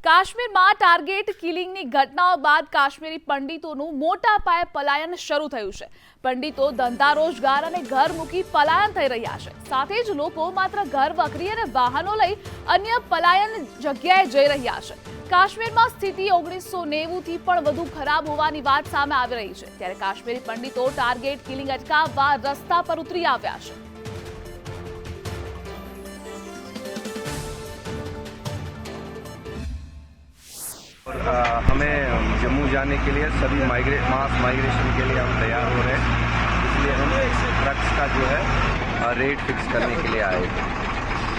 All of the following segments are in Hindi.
કાશ્મીરમાં ટાર્ગેટ કિલિંગની ઘટનાઓ બાદ કાશ્મીરી પંડિતોનું મોટા પાયે પલાયન શરૂ થયું છે। પંડિતો ધંધા રોજગાર અને ઘર મૂકી પલાયન થઈ રહ્યા છે। સાથે જ લોકો માત્ર ઘર વખરી અને વાહનો લઈ અન્ય પલાયન જગ્યાએ જઈ રહ્યા છે। કાશ્મીરમાં સ્થિતિ 1990 થી પણ વધુ ખરાબ હોવાની વાત સામે આવી રહી છે। ત્યારે કાશ્મીરી પંડિતો ટાર્ગેટ કિલિંગ અટકાવવા રસ્તા પર ઉતરી આવ્યા છે। और हमें जम्मू जाने के लिए सभी मास माइग्रेशन के लिए हम तैयार हो रहे हैं, इसलिए हम ट्रक्स का जो है रेट फिक्स करने के लिए आए।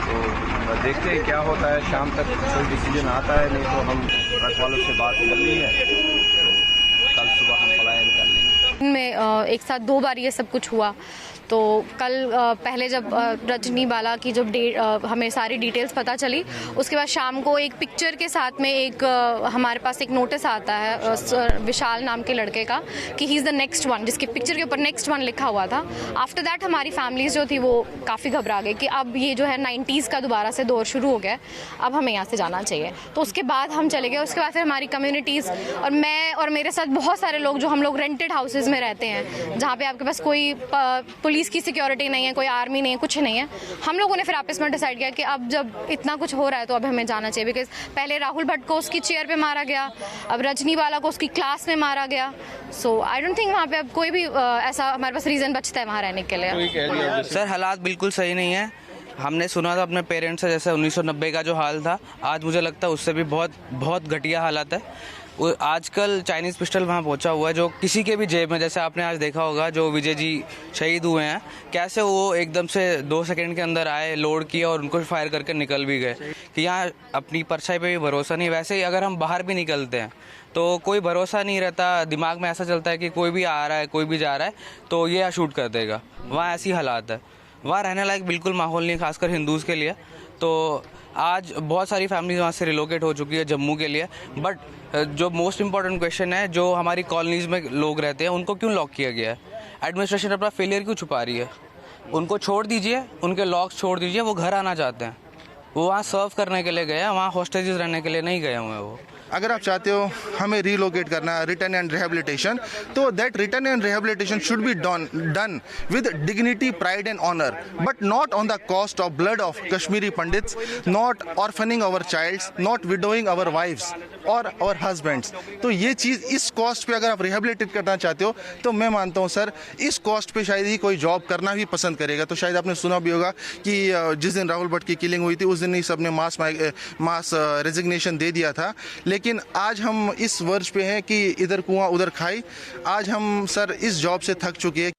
तो देखते हैं क्या होता है, शाम तक कोई डिसीजन आता है, नहीं तो हम ट्रक वालों से बात कर ली है, तो कल सुबह हम पलायन कर लेंगे। में एक साथ 2 बार ये सब कुछ हुआ। तो कल पहले जब रजनी बाला की जब हमें सारी डिटेल्स पता चली, उसके बाद शाम को एक पिक्चर के साथ में एक हमारे पास एक नोटिस आता है विशाल नाम के लड़के का कि he is the next one, जिसके पिक्चर के ऊपर नेक्स्ट वन लिखा हुआ था। आफ्टर दैट हमारी फैमिलीज जो थी वो काफ़ी घबरा गई कि अब ये जो है 90s का दोबारा से दौर शुरू हो गया, अब हमें यहाँ से जाना चाहिए। तो उसके बाद हम चले गए। उसके बाद फिर हमारी कम्युनिटीज़ और मैं और मेरे साथ बहुत सारे लोग जो हम लोग रेंटेड हाउसेज में रहते हैं, जहाँ पे आपके पास कोई पुलिस की सिक्योरिटी नहीं है, कोई आर्मी नहीं है, कुछ नहीं है, हम लोगों ने फिर आपस में डिसाइड किया कि अब जब इतना कुछ हो रहा है तो अब हमें जाना चाहिए। बिकॉज पहले राहुल भट्ट को उसकी चेयर पे मारा गया, अब रजनी बाला को उसकी क्लास में मारा गया। सो आई डोंट थिंक वहाँ पे अब कोई भी ऐसा हमारे पास रीज़न बचता है वहाँ रहने के लिए। सर हालात बिल्कुल सही नहीं है। हमने सुना था अपने पेरेंट्स से, जैसे 1990 का जो हाल था, आज मुझे लगता है उससे भी बहुत घटिया हालात है। आजकल चाइनीज़ पिस्टल वहाँ पहुँचा हुआ है, जो किसी के भी जेब में, जैसे आपने आज देखा होगा जो विजय जी शहीद हुए हैं, कैसे वो एकदम से 2 सेकंड के अंदर आए, लोड किया और उनको फायर करके निकल भी गए। कि यहाँ अपनी परछाई पे भी भरोसा नहीं। वैसे ही अगर हम बाहर भी निकलते हैं तो कोई भरोसा नहीं रहता, दिमाग में ऐसा चलता है कि कोई भी आ रहा है, कोई भी जा रहा है तो ये शूट कर देगा। वहाँ ऐसी हालात है, वहाँ रहने लायक बिल्कुल माहौल नहीं, खासकर हिंदूज़ के लिए। तो आज बहुत सारी फैमिलीज वहाँ से रिलोकेट हो चुकी है जम्मू के लिए। बट जो मोस्ट इम्पॉर्टेंट क्वेश्चन है, जो हमारी कॉलोनीज़ में लोग रहते हैं उनको क्यों लॉक किया गया है? एडमिनिस्ट्रेशन अपना फेलियर क्यों छुपा रही है? उनको छोड़ दीजिए, उनके लॉक्स छोड़ दीजिए, वो घर आना चाहते हैं, वो वहाँ सर्व करने के लिए गए हैं, वहाँ हॉस्टेजेस रहने के लिए नहीं गए हुए वो। अगर आप चाहते हो हमें रिलोकेट करना, रिटर्न एंड रिहेबिलिटेशन, तो that return and rehabilitation should be done with dignity, pride and honour, but not on the cost of blood of Kashmiri Pandits, not orphaning our childs, not widowing our wifes और आवर हस्बैंड्स। तो ये चीज़ इस कॉस्ट पे अगर आप रिहेबिलिटेट करना चाहते हो तो मैं मानता हूँ सर इस कॉस्ट पे शायद ही कोई जॉब करना भी पसंद करेगा। तो शायद आपने सुना भी होगा कि जिस दिन राहुल भट्ट की किलिंग हुई थी उस दिन ही सबने मास रेजिग्नेशन दे दिया था। लेकिन आज हम इस वर्ष पे हैं कि इधर कुआं उधर खाई। आज हम सर इस जॉब से थक चुके हैं।